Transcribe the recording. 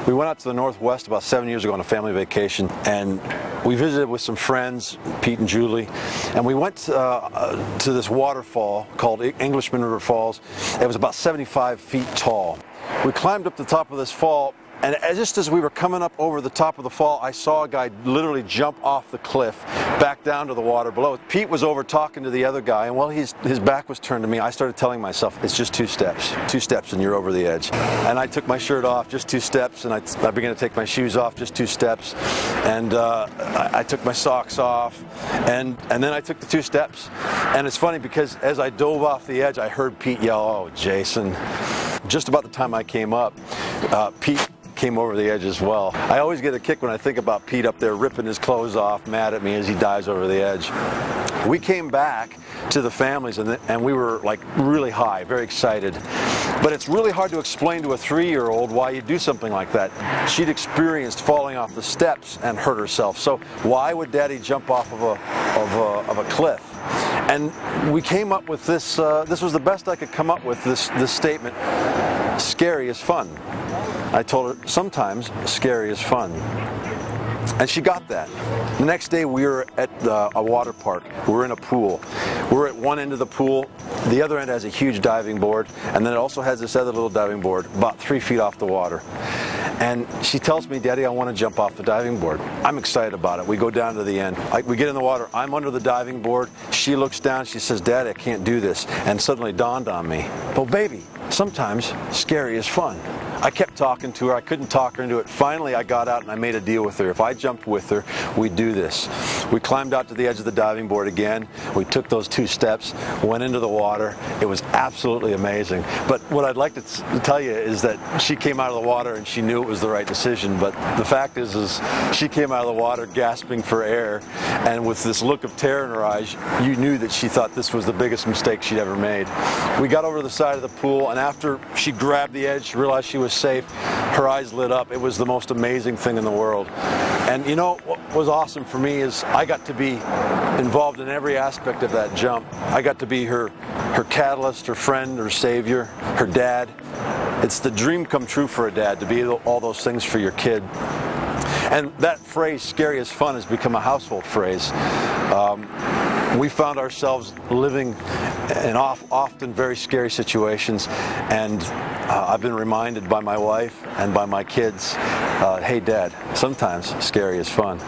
We went out to the Northwest about 7 years ago on a family vacation, and we visited with some friends, Pete and Julie, and we went to this waterfall called Englishman River Falls. It was about 75 feet tall. We climbed up the top of this fall, and just as we were coming up over the top of the fall, I saw a guy literally jump off the cliff back down to the water below. Pete was over talking to the other guy, and while his back was turned to me, I started telling myself, it's just 2 steps and you're over the edge. And I took my shirt off, just 2 steps, and I began to take my shoes off, just 2 steps, and I took my socks off, and then I took the 2 steps. And it's funny because as I dove off the edge, I heard Pete yell, "Oh, Jason." Just about the time I came up, Pete came over the edge as well. I always get a kick when I think about Pete up there ripping his clothes off, mad at me as he dives over the edge. We came back to the families and we were like really high, very excited. But it's really hard to explain to a 3-year-old why you do something like that. She'd experienced falling off the steps and hurt herself. So why would Daddy jump off of a cliff? And we came up with this, this was the best I could come up with, this statement, scary is fun. I told her, sometimes scary is fun. And she got that. The next day we were at a water park. We were in a pool. We're at one end of the pool. The other end has a huge diving board, and then it also has this other little diving board about 3 feet off the water. And she tells me, "Daddy, I want to jump off the diving board." I'm excited about it. We go down to the end. We get in the water. I'm under the diving board. She looks down. She says, "Daddy, I can't do this." And suddenly dawned on me, "Oh, baby, sometimes scary is fun." I kept talking to her. I couldn't talk her into it. Finally, I got out and I made a deal with her. If I jumped with her, we'd do this. We climbed out to the edge of the diving board again. We took those 2 steps, went into the water. It was absolutely amazing. But what I'd like to tell you is that she came out of the water and she knew it was the right decision. But the fact is she came out of the water gasping for air, and with this look of terror in her eyes, you knew that she thought this was the biggest mistake she'd ever made. We got over to the side of the pool, and after she grabbed the edge, she realized she was safe. Her eyes lit up. It was the most amazing thing in the world. And you know what was awesome for me is I got to be involved in every aspect of that jump. I got to be her catalyst, her friend, her savior, her dad. It's the dream come true for a dad, to be all those things for your kid. And that phrase, scary as fun, has become a household phrase. We found ourselves living in often very scary situations, and I've been reminded by my wife and by my kids, hey Dad, sometimes scary is fun.